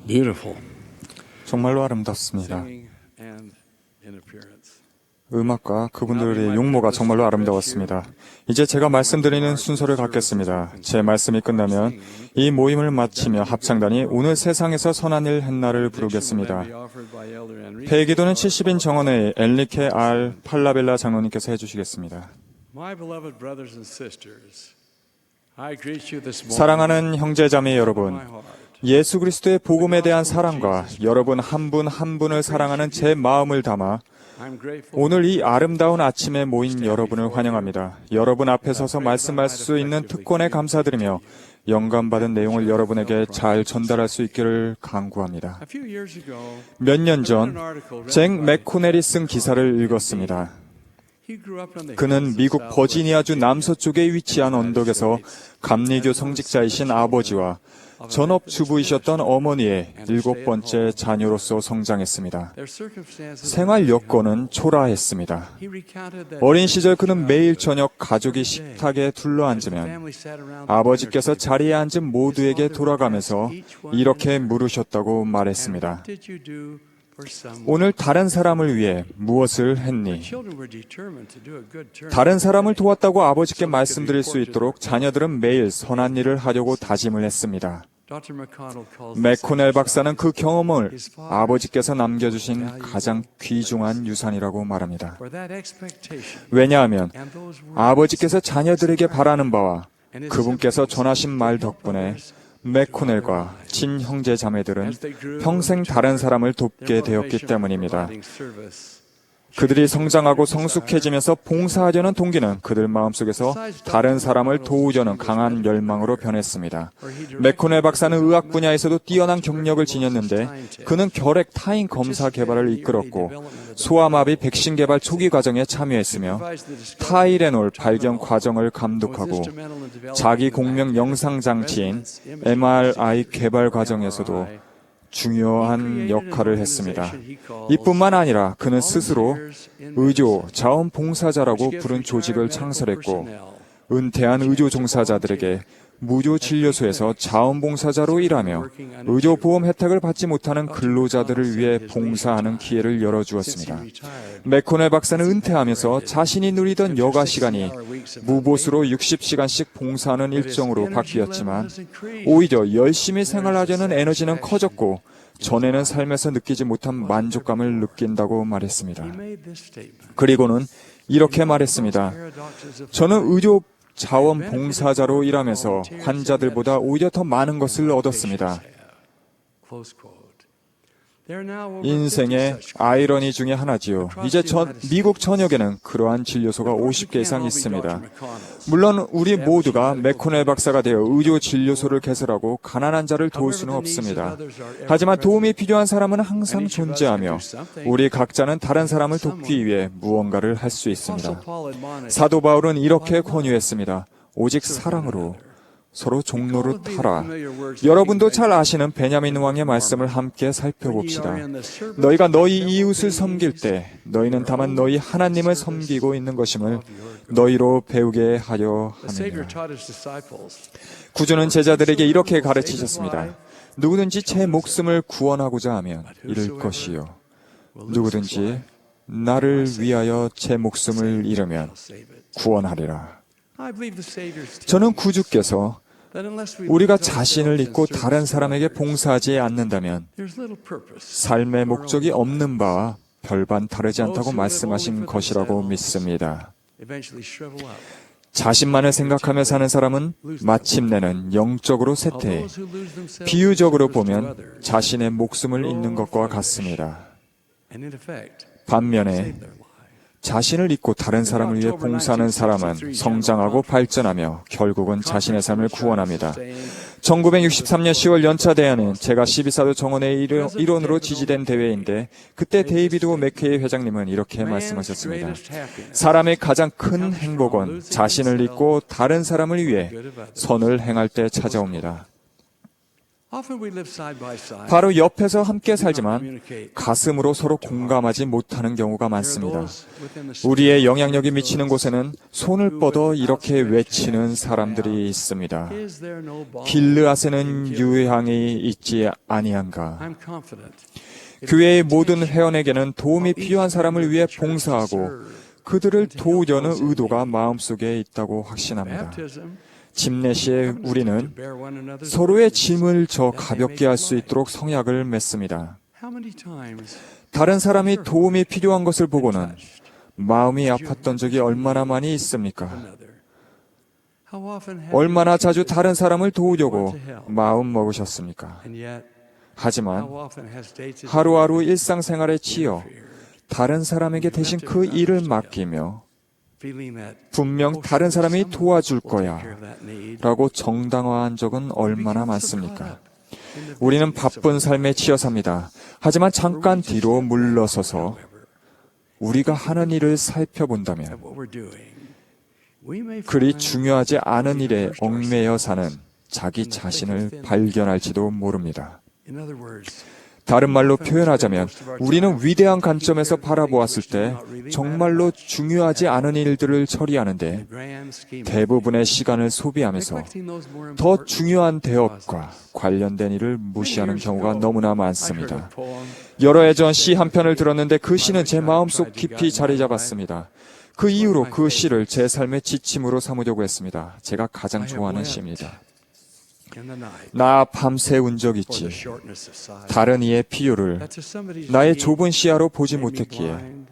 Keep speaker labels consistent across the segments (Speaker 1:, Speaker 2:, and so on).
Speaker 1: Beautiful.
Speaker 2: 정말로 아름답습니다.
Speaker 1: Singing and in appearance.
Speaker 2: 음악과 그분들의 용모가 정말로 아름다웠습니다. 이제 제가 말씀드리는 순서를 갖겠습니다. 제 말씀이 끝나면 이 모임을 마치며 합창단이 오늘 세상에서 선한 일 했나를 부르겠습니다. 폐기도는 70인 정원의 엔리케 R. 팔라벨라 장로님께서 해주시겠습니다. 사랑하는 형제자매 여러분, 예수 그리스도의 복음에 대한 사랑과 여러분 한 분 한 분을 사랑하는 제 마음을 담아 오늘 이 아름다운 아침에 모인 여러분을 환영합니다. 여러분 앞에 서서 말씀할 수 있는 특권에 감사드리며 영감받은 내용을 여러분에게 잘 전달할 수 있기를 간구합니다. 몇 년 전 잭 맥코넬이 쓴 기사를 읽었습니다. 그는 미국 버지니아주 남서쪽에 위치한 언덕에서 감리교 성직자이신 아버지와 전업주부이셨던 어머니의 7번째 자녀로서 성장했습니다. 생활 여건은 초라했습니다. 어린 시절 그는 매일 저녁 가족이 식탁에 둘러앉으면 아버지께서 자리에 앉은 모두에게 돌아가면서 이렇게 물으셨다고 말했습니다. 오늘 다른 사람을 위해 무엇을 했니? 다른 사람을 도왔다고 아버지께 말씀드릴 수 있도록 자녀들은 매일 선한 일을 하려고 다짐을 했습니다. 맥코넬 박사는 그 경험을 아버지께서 남겨주신 가장 귀중한 유산이라고 말합니다. 왜냐하면 아버지께서 자녀들에게 바라는 바와 그분께서 전하신 말 덕분에 맥코넬과 친형제 자매들은 평생 다른 사람을 돕게 되었기 때문입니다. 그들이 성장하고 성숙해지면서 봉사하려는 동기는 그들 마음속에서 다른 사람을 도우려는 강한 열망으로 변했습니다. 맥코넬 박사는 의학 분야에서도 뛰어난 경력을 지녔는데 그는 결핵 타인 검사 개발을 이끌었고 소아마비 백신 개발 초기 과정에 참여했으며 타이레놀 발견 과정을 감독하고 자기 공명 영상 장치인 MRI 개발 과정에서도 중요한 역할을 했습니다. 이뿐만 아니라 그는 스스로 의료 자원봉사자라고 부른 조직을 창설했고 은퇴한 의료 종사자들에게 무료 진료소에서 자원봉사자로 일하며 의료보험 혜택을 받지 못하는 근로자들을 위해 봉사하는 기회를 열어주었습니다. 맥코넬 박사는 은퇴하면서 자신이 누리던 여가 시간이 무보수로 60시간씩 봉사하는 일정으로 바뀌었지만 오히려 열심히 생활하려는 에너지는 커졌고 전에는 삶에서 느끼지 못한 만족감을 느낀다고 말했습니다. 그리고는 이렇게 말했습니다. 저는 의료 자원봉사자로 일하면서 환자들보다 오히려 더 많은 것을 얻었습니다. 인생의 아이러니 중에 하나지요. 이제 미국 전역에는 그러한 진료소가 50개 이상 있습니다. 물론 우리 모두가 맥코넬 박사가 되어 의료 진료소를 개설하고 가난한 자를 도울 수는 없습니다. 하지만 도움이 필요한 사람은 항상 존재하며 우리 각자는 다른 사람을 돕기 위해 무언가를 할 수 있습니다. 사도 바울은 이렇게 권유했습니다. 오직 사랑으로 서로 종로를 타라. 여러분도 잘 아시는 베냐민 왕의 말씀을 함께 살펴봅시다. 너희가 너희 이웃을 섬길 때 너희는 다만 너희 하나님을 섬기고 있는 것임을 너희로 배우게 하려 함이라. 구주는 제자들에게 이렇게 가르치셨습니다. 누구든지 제 목숨을 구원하고자 하면 잃을 것이요. 누구든지 나를 위하여 제 목숨을 잃으면 구원하리라. 저는 구주께서 우리가 자신을 잊고 다른 사람에게 봉사하지 않는다면 삶의 목적이 없는 바와 별반 다르지 않다고 말씀하신 것이라고 믿습니다. 자신만을 생각하며 사는 사람은 마침내는 영적으로 쇠퇴해 비유적으로 보면 자신의 목숨을 잃는 것과 같습니다. 반면에 자신을 잊고 다른 사람을 위해 봉사하는 사람은 성장하고 발전하며 결국은 자신의 삶을 구원합니다. 1963년 10월 연차 대회는 제가 12사도 정원의 일원으로 지지된 대회인데 그때 데이비드 맥케이 회장님은 이렇게 말씀하셨습니다. 사람의 가장 큰 행복은 자신을 잊고 다른 사람을 위해 선을 행할 때 찾아옵니다.
Speaker 1: Often we live side by side.
Speaker 2: 바로 옆에서 함께 살지만 가슴으로 서로 공감하지 못하는 경우가 많습니다. 우리의 영향력이 미치는 곳에는 손을 뻗어 이렇게 외치는 사람들이 있습니다.
Speaker 1: Is there no balm?
Speaker 2: 길르앗에는 유향이 있지 아니한가.
Speaker 1: I'm confident.
Speaker 2: 교회의 모든 회원에게는 도움이 필요한 사람을 위해 봉사하고 그들을 도우려는 의도가 마음속에 있다고 확신합니다.
Speaker 1: Baptism
Speaker 2: 집례 시에 우리는
Speaker 1: bear one another's
Speaker 2: 서로의 짐을 저 가볍게 할 수 있도록 성약을 맺습니다.
Speaker 1: How many times
Speaker 2: 다른 사람이 도움이 필요한 것을 보고는 마음이 아팠던 적이 얼마나 많이 있습니까?
Speaker 1: another? How often have
Speaker 2: 얼마나 자주 다른 사람을 도우려고 마음 먹으셨습니까?
Speaker 1: and yet
Speaker 2: 하지만
Speaker 1: how often has dated
Speaker 2: 하루하루 일상생활에 치여 다른 사람에게 대신 그 일을 맡기며
Speaker 1: feeling that
Speaker 2: 분명 다른 사람이 도와줄
Speaker 1: take care
Speaker 2: 거야
Speaker 1: of that need?
Speaker 2: 라고 정당화한 적은 얼마나 많습니까? 우리는 바쁜 삶에 치여 삽니다. 하지만 잠깐 뒤로 물러서서 우리가 하는 일을 살펴본다면
Speaker 1: What we're doing, we may
Speaker 2: 그리
Speaker 1: find
Speaker 2: 중요하지 않은 일에 얽매여 사는 자기 자신을 발견할지도 모릅니다.
Speaker 1: in other words,
Speaker 2: 다른 말로 표현하자면 우리는 위대한 관점에서 바라보았을 때 정말로 중요하지 않은 일들을 처리하는데
Speaker 1: grand scheme
Speaker 2: 대부분의 시간을 소비하면서
Speaker 1: neglecting those more
Speaker 2: 더
Speaker 1: important
Speaker 2: 중요한 대업과 관련된 일을 무시하는 경우가 너무나
Speaker 1: I heard
Speaker 2: 많습니다.
Speaker 1: a poem
Speaker 2: 여러 해 전 시 한 편을 들었는데 그 시는 제 마음속 깊이 자리 잡았습니다. 그 이후로 그 시를 제 삶의 지침으로 삼으려고 했습니다. 제가 가장 좋아하는 시입니다.
Speaker 1: in the night
Speaker 2: 나 밤새 운 적
Speaker 1: for
Speaker 2: 있지.
Speaker 1: the shortness of sight.
Speaker 2: 다른 이의 필요를
Speaker 1: That to somebody's
Speaker 2: 나의
Speaker 1: need
Speaker 2: 좁은 시야로 보지
Speaker 1: made me
Speaker 2: 못했기에
Speaker 1: blind,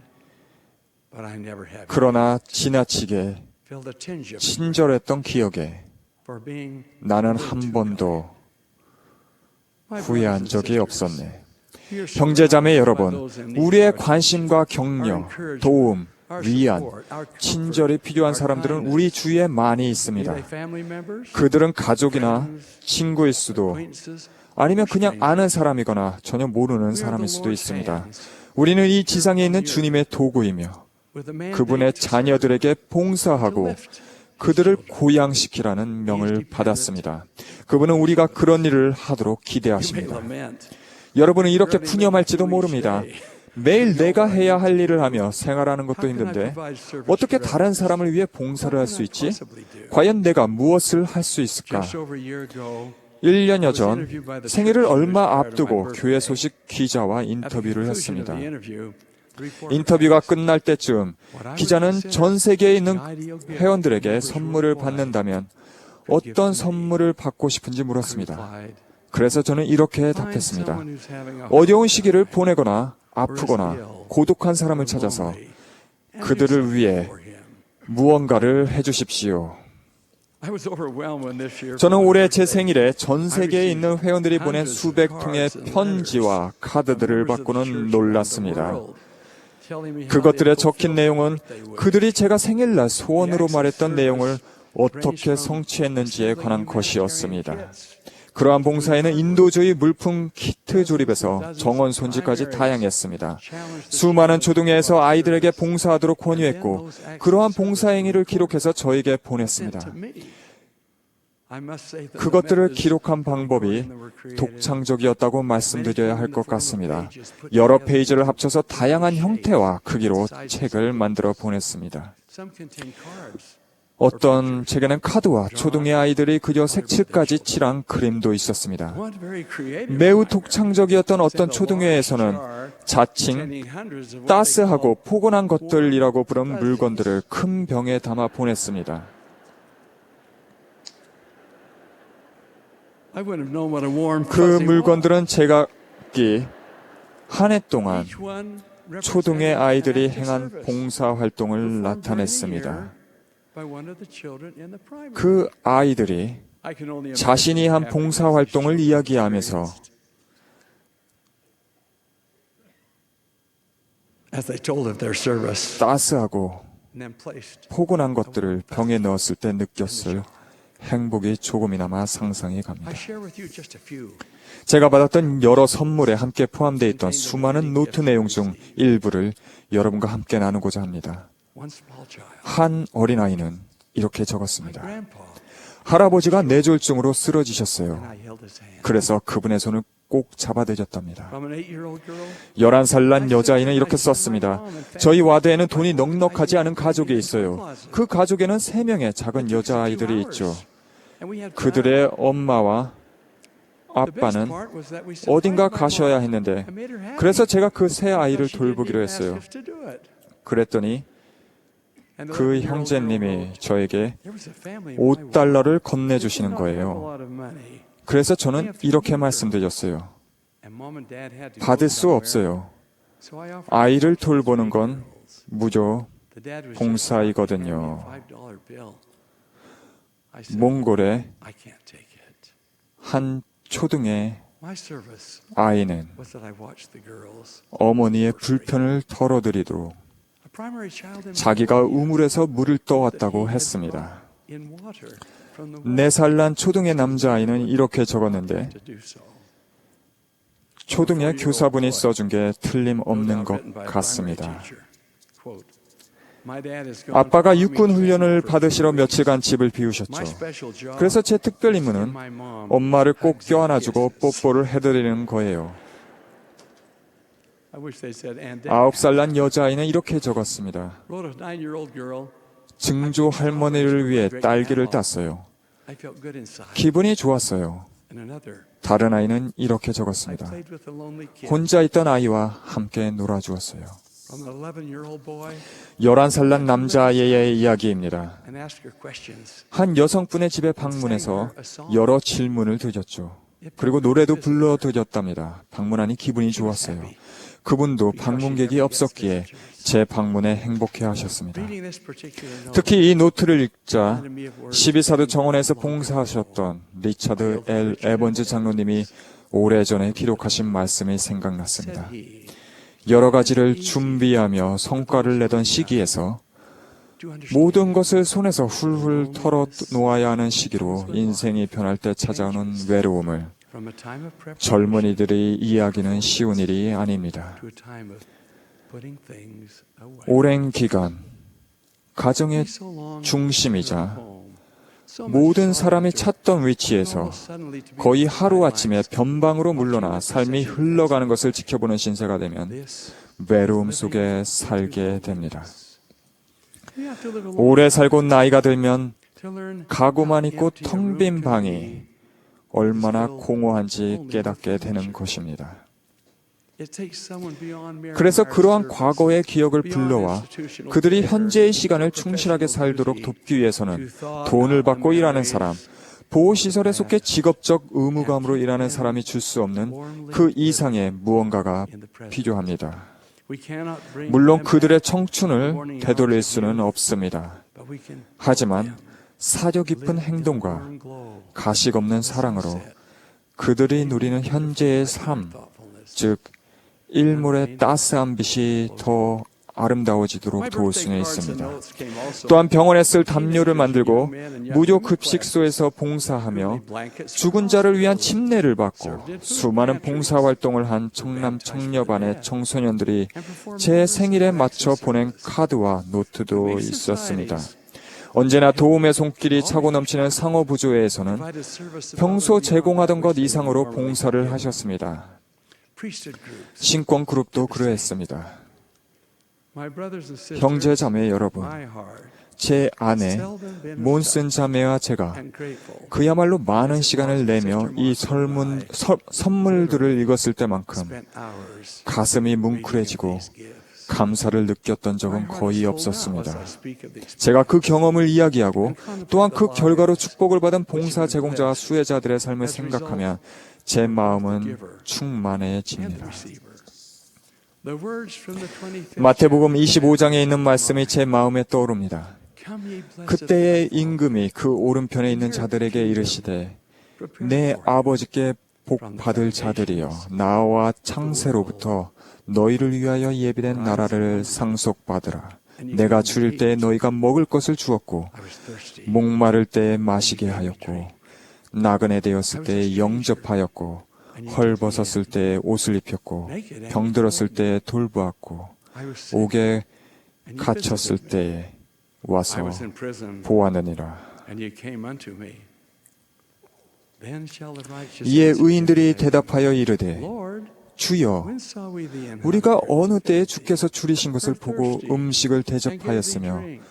Speaker 1: but I never have
Speaker 2: 그러나 지나치게
Speaker 1: felt a tinge of
Speaker 2: 친절했던 기억에
Speaker 1: for being
Speaker 2: 나는 한 번도
Speaker 1: my
Speaker 2: 후회한
Speaker 1: brothers and
Speaker 2: 적이
Speaker 1: sisters.
Speaker 2: 없었네.
Speaker 1: We are
Speaker 2: 형제자매
Speaker 1: surrounded
Speaker 2: 여러분,
Speaker 1: by those in need
Speaker 2: 우리의
Speaker 1: of our
Speaker 2: 관심과
Speaker 1: support, our
Speaker 2: 격려,
Speaker 1: encouragement,
Speaker 2: 도움,
Speaker 1: our
Speaker 2: 위안,
Speaker 1: support, our comfort,
Speaker 2: 친절이 필요한
Speaker 1: our
Speaker 2: 사람들은
Speaker 1: kindness.
Speaker 2: 우리 주위에 많이
Speaker 1: Be
Speaker 2: 있습니다.
Speaker 1: they family members,
Speaker 2: 그들은 가족이나 친구일 수도
Speaker 1: acquaintances,
Speaker 2: 아니면 그냥 아는 사람이거나 전혀 모르는 사람일 수도 있습니다. 우리는 이 지상에 있는 주님의 도구이며
Speaker 1: with a mandate
Speaker 2: 그분의
Speaker 1: to serve,
Speaker 2: 자녀들에게
Speaker 1: to
Speaker 2: 봉사하고
Speaker 1: lift
Speaker 2: 그들을 고양시키라는 명을 받았습니다. 그분은 우리가 그런 일을 하도록
Speaker 1: You may
Speaker 2: 기대하십니다.
Speaker 1: lament.
Speaker 2: 여러분은 이렇게 푸념할지도 모릅니다. 매일 내가 해야 할 일을 하며 생활하는 것도 힘든데 어떻게 다른 사람을 위해 봉사를 할 수 있지? 과연 내가 무엇을 할 수 있을까?
Speaker 1: Just over a year ago,
Speaker 2: 1년여 전 생일을 얼마 앞두고 교회 소식 기자와
Speaker 1: at the
Speaker 2: 인터뷰를
Speaker 1: conclusion of
Speaker 2: 했습니다.
Speaker 1: the interview, the reporter
Speaker 2: 인터뷰가 끝날 때쯤 기자는 전 세계에 있는 회원들에게 선물을 받는다면 어떤 선물을 받고 싶은지 물었습니다.
Speaker 1: replied,
Speaker 2: 그래서 저는 이렇게
Speaker 1: "Find
Speaker 2: 답했습니다.
Speaker 1: someone who's having a
Speaker 2: 어려운 시기를 보내거나 아프거나 고독한 사람을 찾아서
Speaker 1: lonely, and
Speaker 2: 그들을
Speaker 1: do
Speaker 2: 위해
Speaker 1: something for him."
Speaker 2: 무언가를 해주십시오.
Speaker 1: I was overwhelmed when this year
Speaker 2: 저는 올해 제 생일에 전 세계에 있는 회원들이 보낸 수백 통의 편지와 카드들을 받고는 놀랐습니다. 그것들에 적힌 내용은 그들이 제가 생일날 소원으로 말했던 내용을 어떻게 성취했는지에 관한 것이었습니다. 그러한 봉사에는 인도주의 물품 키트 조립에서 정원 손질까지 다양했습니다. 수많은 초등회에서 아이들에게 봉사하도록 권유했고 그러한 봉사 행위를 기록해서 저에게 보냈습니다. 그것들을 기록한 방법이 독창적이었다고 말씀드려야 할 것 같습니다. 여러 페이지를 합쳐서 다양한 형태와 크기로 책을 만들어 보냈습니다. 어떤 책에는 카드와 초등의 아이들이 그려 색칠까지 칠한 그림도 있었습니다. 매우 독창적이었던 어떤 초등회에서는 자칭 따스하고 포근한 것들이라고 부른 물건들을 큰 병에 담아 보냈습니다. 그 물건들은 제가 한 해 동안 초등의 아이들이 행한 봉사 활동을 나타냈습니다. 그 아이들이 자신이 한 봉사 활동을 이야기하면서 따스하고 포근한 것들을 병에 넣었을 때 느꼈을 행복이 조금이나마 상상이 갑니다. 제가 받았던 여러 선물에 함께 포함되어 있던 수많은 노트 내용 중 일부를 여러분과 함께 나누고자 합니다. 한 어린아이는 이렇게 적었습니다. 할아버지가 뇌졸중으로 쓰러지셨어요.
Speaker 1: And I held his hand.
Speaker 2: 그래서 그분의 손을 꼭 잡아드렸답니다.
Speaker 1: From an 8-year-old girl,
Speaker 2: 11살 난 여자아이는 이렇게 썼습니다. 저희 와드에는 돈이 넉넉하지 않은 가족이 있어요. 그 가족에는 3명의 작은 여자아이들이 있죠.
Speaker 1: and we had
Speaker 2: 그들의 엄마와
Speaker 1: The best
Speaker 2: 아빠는
Speaker 1: part was that we
Speaker 2: 어딘가
Speaker 1: surprised my
Speaker 2: 가셔야
Speaker 1: mom
Speaker 2: 했는데
Speaker 1: and made her happy.
Speaker 2: 그래서 제가 그 세 아이를
Speaker 1: Because she didn't
Speaker 2: 돌보기로
Speaker 1: even ask
Speaker 2: 했어요.
Speaker 1: us to do it.
Speaker 2: 그랬더니
Speaker 1: And the
Speaker 2: 그
Speaker 1: 11-year-old girl
Speaker 2: 형제님이
Speaker 1: wrote,
Speaker 2: 저에게
Speaker 1: "There was a family in my
Speaker 2: $5를
Speaker 1: ward.
Speaker 2: 건네주시는
Speaker 1: They did not have a
Speaker 2: 거예요.
Speaker 1: lot of money,
Speaker 2: 그래서 저는 이렇게 말씀드렸어요.
Speaker 1: and mom and dad had to go
Speaker 2: 받을 수
Speaker 1: somewhere.
Speaker 2: 없어요.
Speaker 1: So I offered
Speaker 2: 아이를
Speaker 1: to help
Speaker 2: 돌보는
Speaker 1: the
Speaker 2: 건
Speaker 1: girls.
Speaker 2: 무조
Speaker 1: The dad was
Speaker 2: 봉사이거든요.
Speaker 1: just handing me a $5 bill. I said,
Speaker 2: 몽골의
Speaker 1: I can't take it.
Speaker 2: 한 초등의
Speaker 1: My service
Speaker 2: 아이는
Speaker 1: was that I watched the girls.
Speaker 2: 어머니의 불편을 털어드리도록
Speaker 1: A primary child in my
Speaker 2: 자기가
Speaker 1: ward
Speaker 2: 우물에서 물을
Speaker 1: that
Speaker 2: 떠왔다고
Speaker 1: he had
Speaker 2: 했습니다.
Speaker 1: brought in water from the well
Speaker 2: 4살 난 초등의 남자아이는 이렇게 적었는데
Speaker 1: to do so.
Speaker 2: 초등의 교사분이 써준 게 틀림없는 것
Speaker 1: Written by a
Speaker 2: 같습니다.
Speaker 1: primary teacher. Quote, "My dad has gone
Speaker 2: 아빠가
Speaker 1: to
Speaker 2: 육군
Speaker 1: army
Speaker 2: 훈련을
Speaker 1: for
Speaker 2: 받으시러
Speaker 1: 2 weeks.
Speaker 2: 며칠간 집을
Speaker 1: My
Speaker 2: 비우셨죠.
Speaker 1: special job
Speaker 2: 그래서 제 특별
Speaker 1: is to
Speaker 2: 임무는
Speaker 1: give my mom
Speaker 2: 엄마를 꼭
Speaker 1: hugs and
Speaker 2: 껴안아주고
Speaker 1: kisses.
Speaker 2: 뽀뽀를 해드리는 거예요.
Speaker 1: I wish they said, and dad
Speaker 2: 9살 난 여자아이는 이렇게 적었습니다.
Speaker 1: wrote a 9-year-old girl.
Speaker 2: 증조 할머니를 위해 딸기를 땄어요.
Speaker 1: I felt good inside.
Speaker 2: 기분이 좋았어요.
Speaker 1: And another,
Speaker 2: 다른 아이는 이렇게
Speaker 1: I
Speaker 2: 적었습니다.
Speaker 1: played with a lonely kid.
Speaker 2: 혼자 있던 아이와 함께 놀아주었어요.
Speaker 1: From an 11-year-old boy,
Speaker 2: 11살 난 남자아이의 이야기입니다.
Speaker 1: and asked her questions.
Speaker 2: 한 여성분의 집에 방문해서 여러 질문을 드렸죠. 그리고 노래도 불러드렸답니다. 방문하니 기분이 좋았어요. 그분도 방문객이 없었기에 제 방문에 행복해하셨습니다.
Speaker 1: Reading this particular note
Speaker 2: 특히 이 노트를 읽자
Speaker 1: reminded me of words
Speaker 2: 12사도 정원에서 봉사하셨던 리차드 L. 에번즈 장로님이 오래전에 기록하신 말씀이 생각났습니다.
Speaker 1: said he,
Speaker 2: 여러 가지를 준비하며 성과를 내던 시기에서
Speaker 1: "Do you understand?
Speaker 2: 모든 것을 손에서 훌훌 털어 놓아야 하는 시기로 인생이 변할 때 찾아오는 외로움을
Speaker 1: From a time of preparation
Speaker 2: 젊은이들이 이해하기는 쉬운 일이 아닙니다.
Speaker 1: to a time of putting things away.
Speaker 2: 오랜 기간 가정의
Speaker 1: So long
Speaker 2: 중심이자
Speaker 1: home. So much
Speaker 2: 모든
Speaker 1: sorrow
Speaker 2: 사람이
Speaker 1: to
Speaker 2: 찾던 위치에서
Speaker 1: almost suddenly to be
Speaker 2: 거의
Speaker 1: left
Speaker 2: 하루아침에
Speaker 1: behind.
Speaker 2: 변방으로 물러나 삶이 흘러가는 것을 지켜보는 신세가 되면
Speaker 1: This
Speaker 2: 외로움 속에 살게 됩니다.
Speaker 1: you have to live alone
Speaker 2: 오래 살고 나이가 들면
Speaker 1: to learn
Speaker 2: 가구만
Speaker 1: how
Speaker 2: 있고
Speaker 1: empty a
Speaker 2: 텅
Speaker 1: room
Speaker 2: 빈
Speaker 1: can
Speaker 2: 방이
Speaker 1: be.
Speaker 2: 얼마나 공허한지 깨닫게 되는 것입니다.
Speaker 1: It takes someone beyond mere
Speaker 2: 그래서
Speaker 1: hard
Speaker 2: 그러한
Speaker 1: service,
Speaker 2: 과거의 기억을
Speaker 1: beyond
Speaker 2: 불러와
Speaker 1: institutional
Speaker 2: 그들이
Speaker 1: care,
Speaker 2: 현재의 시간을
Speaker 1: professional
Speaker 2: 충실하게 살도록
Speaker 1: duty,
Speaker 2: 돕기 위해서는
Speaker 1: to thought,
Speaker 2: 돈을
Speaker 1: not
Speaker 2: 받고
Speaker 1: on
Speaker 2: 일하는
Speaker 1: marriage,
Speaker 2: 사람, 보호시설에 속해 직업적 의무감으로 일하는 사람이 줄 수 없는 그 이상의 무언가가
Speaker 1: in the present.
Speaker 2: 필요합니다.
Speaker 1: We cannot bring
Speaker 2: 물론
Speaker 1: them
Speaker 2: 그들의
Speaker 1: back
Speaker 2: 청춘을
Speaker 1: morning
Speaker 2: 되돌릴
Speaker 1: hours of
Speaker 2: 수는
Speaker 1: youth,
Speaker 2: 없습니다.
Speaker 1: but we can
Speaker 2: 하지만 사려 깊은
Speaker 1: live in the
Speaker 2: 행동과
Speaker 1: warm glow
Speaker 2: 가식 없는
Speaker 1: of the
Speaker 2: 사랑으로
Speaker 1: sunset,
Speaker 2: 그들이 누리는 현재의 삶,
Speaker 1: thoughtfulness.
Speaker 2: 즉 일몰의 따스한 빛이 더 아름다워지도록 도울 수는 있습니다. 또한 병원에 쓸 담요를 만들고 무료 급식소에서 봉사하며 죽은 자를 위한 침례를 받고 수많은 봉사활동을 한 청남 청녀반의 청소년들이 제 생일에 맞춰 보낸 카드와 노트도 있었습니다. 언제나 도움의 손길이 차고 넘치는 상호부조회에서는 평소 제공하던 것 이상으로 봉사를 하셨습니다. 신권 그룹도 그러했습니다. 형제 자매 여러분, 제 아내 몬슨 자매와 제가 그야말로 많은 시간을 내며 이 선물들을 읽었을 때만큼 가슴이 뭉클해지고 감사를 느꼈던 적은 거의 없었습니다. 제가 그 경험을 이야기하고 또한 그 결과로 축복을 받은 봉사 제공자와 수혜자들의 삶을 생각하면 제 마음은 충만해집니다. 마태복음 25장에 있는 말씀이 제 마음에 떠오릅니다. 그때의 임금이 그 오른편에 있는 자들에게 이르시되 내 아버지께 복 받을 자들이여 나와 창세로부터 너희를 위하여 예비된 나라를 상속받으라. 내가 줄일 때에 너희가 먹을 것을 주었고 목마를 때에 마시게 하였고 나그네 되었을 때에 영접하였고 헐벗었을 때에 옷을 입혔고 병들었을 때에 돌보았고 옥에 갇혔을 때에 와서 보았느니라.
Speaker 1: Then shall the righteous
Speaker 2: 이에
Speaker 1: answer
Speaker 2: 의인들이
Speaker 1: him,
Speaker 2: 대답하여 이르되
Speaker 1: Lord,
Speaker 2: 주여
Speaker 1: when saw we thee in
Speaker 2: 우리가
Speaker 1: hunger,
Speaker 2: 어느 때에 주께서 줄이신 것을 보고 음식을
Speaker 1: and gave thee
Speaker 2: 대접하였으며
Speaker 1: drink?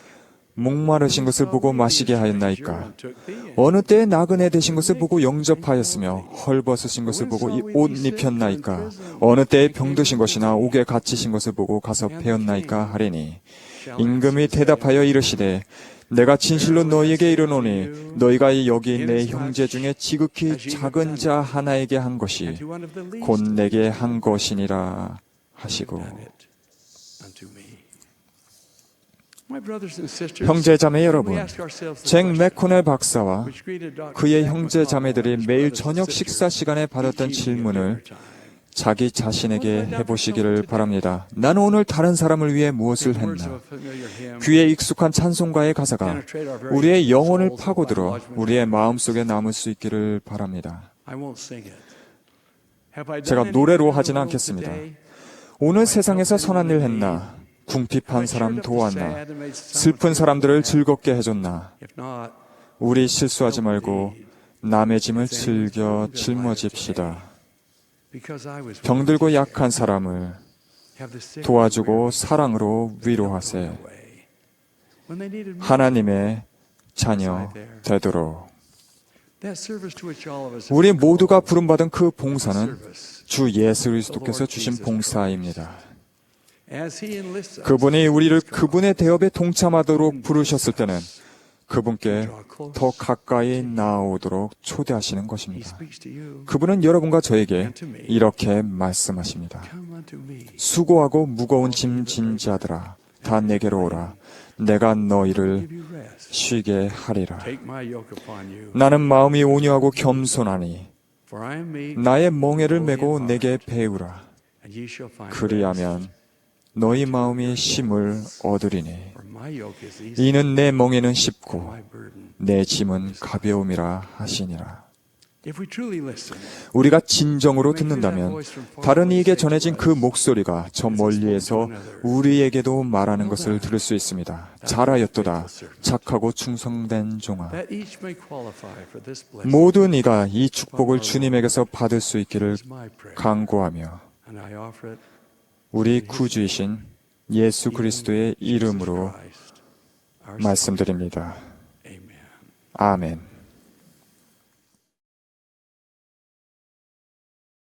Speaker 2: 목마르신
Speaker 1: When
Speaker 2: 것을
Speaker 1: saw
Speaker 2: 보고
Speaker 1: we thee a
Speaker 2: 마시게
Speaker 1: stranger,
Speaker 2: 하였나이까
Speaker 1: and took thee in?
Speaker 2: 어느 때에 나그네 되신 것을 보고 영접하였으며 헐벗으신 것을
Speaker 1: When
Speaker 2: 보고
Speaker 1: saw
Speaker 2: 이
Speaker 1: we
Speaker 2: 옷
Speaker 1: thee sick or in
Speaker 2: 입혔나이까
Speaker 1: prison,
Speaker 2: 어느 때에
Speaker 1: and came
Speaker 2: 병드신
Speaker 1: unto
Speaker 2: 것이나
Speaker 1: thee?
Speaker 2: 옥에 갇히신 것을 보고 가서
Speaker 1: And the
Speaker 2: 배웠나이까
Speaker 1: king
Speaker 2: 하리니
Speaker 1: shall
Speaker 2: 임금이
Speaker 1: answer,
Speaker 2: 대답하여
Speaker 1: saying,
Speaker 2: 이르시되 내가 진실로 너희에게 이르노니 너희가 여기 내
Speaker 1: Inasmuch
Speaker 2: 형제 중에 지극히
Speaker 1: as ye have
Speaker 2: 작은
Speaker 1: done
Speaker 2: 자
Speaker 1: it,
Speaker 2: 하나에게 한
Speaker 1: and
Speaker 2: 것이
Speaker 1: to one of the least
Speaker 2: 곧
Speaker 1: of
Speaker 2: 내게
Speaker 1: these
Speaker 2: 한 것이니라
Speaker 1: have
Speaker 2: 하시고
Speaker 1: done it unto me. My brothers and sisters,
Speaker 2: 형제 자매
Speaker 1: when we
Speaker 2: 여러분,
Speaker 1: ask ourselves the
Speaker 2: 잭
Speaker 1: question,
Speaker 2: 맥코넬 박사와
Speaker 1: which greeted Dr.
Speaker 2: 그의
Speaker 1: Jack
Speaker 2: 형제
Speaker 1: McConnell
Speaker 2: 자매들이
Speaker 1: and his
Speaker 2: 매일
Speaker 1: brothers and
Speaker 2: 저녁
Speaker 1: sisters
Speaker 2: 식사 시간에 받았던
Speaker 1: each evening at
Speaker 2: 질문을
Speaker 1: dinner time.
Speaker 2: 자기 자신에게 해보시기를 바랍니다. 나는 오늘 다른 사람을 위해 무엇을
Speaker 1: The words
Speaker 2: 했나?
Speaker 1: of a familiar hymn
Speaker 2: 귀에 익숙한 찬송가의 가사가
Speaker 1: penetrate our very
Speaker 2: 우리의 영혼을
Speaker 1: souls and
Speaker 2: 파고들어
Speaker 1: find lodgment
Speaker 2: 우리의
Speaker 1: in our
Speaker 2: 마음속에 남을 수 있기를 바랍니다.
Speaker 1: I won't sing it. Have I done
Speaker 2: 제가
Speaker 1: any
Speaker 2: 노래로
Speaker 1: good in the
Speaker 2: 하진
Speaker 1: world
Speaker 2: 않겠습니다.
Speaker 1: today?
Speaker 2: 오늘 세상에서 선한 일 했나? 궁핍한 사람 도왔나? 슬픈 사람들을 즐겁게 해줬나?
Speaker 1: If not,
Speaker 2: 우리 실수하지 말고 남의 짐을 즐겨 짊어집시다.
Speaker 1: because I was
Speaker 2: 병들고 약한 사람을
Speaker 1: have the sick
Speaker 2: 도와주고 사랑으로 위로하세.
Speaker 1: away. When they needed me,
Speaker 2: 하나님의 자녀 되도록.
Speaker 1: that service to which all of us
Speaker 2: 우리 모두가 부름받은 그 봉사는
Speaker 1: service.
Speaker 2: 주 예수 그리스도께서 주신 봉사입니다.
Speaker 1: As he enlists us
Speaker 2: 그분이 우리를 그분의 대업에 동참하도록 부르셨을 때는 그분께 더 가까이 나아오도록 초대하시는
Speaker 1: he
Speaker 2: 것입니다.
Speaker 1: speaks to you.
Speaker 2: 그분은 여러분과 저에게 이렇게 말씀하십니다.
Speaker 1: Come unto me.
Speaker 2: 수고하고 무거운 짐 진 자들아 다 내게로 오라. 내가 너희를
Speaker 1: Give you rest.
Speaker 2: 쉬게 하리라.
Speaker 1: Take my yoke upon you.
Speaker 2: 나는 마음이 온유하고 겸손하니
Speaker 1: For I am meek,
Speaker 2: 나의 멍에를
Speaker 1: lowly
Speaker 2: 메고
Speaker 1: in
Speaker 2: 내게
Speaker 1: heart,
Speaker 2: 배우라.
Speaker 1: and ye shall find rest.
Speaker 2: 그리하면 너희 마음이 쉼을 얻으리니
Speaker 1: For my yoke is easy,
Speaker 2: 이는 내 멍에는
Speaker 1: and
Speaker 2: 쉽고
Speaker 1: my burden.
Speaker 2: 내 짐은 가벼움이라 하시니라.
Speaker 1: If we truly listen,
Speaker 2: 우리가 진정으로 듣는다면 다른 이에게 전해진 그 목소리가 저 멀리에서 우리에게도 말하는 것을 들을 수 있습니다. 잘하였도다. 착하고 충성된 종아.
Speaker 1: that each may qualify for this blessing
Speaker 2: 모든 이가 이 축복을 주님에게서 받을 수 있기를
Speaker 1: is my prayer,
Speaker 2: 간구하며
Speaker 1: and I offer it
Speaker 2: 우리 구주이신 예수 그리스도의 이름으로
Speaker 1: Christ, our
Speaker 2: 말씀드립니다.
Speaker 1: Savior. Amen.
Speaker 2: 아멘.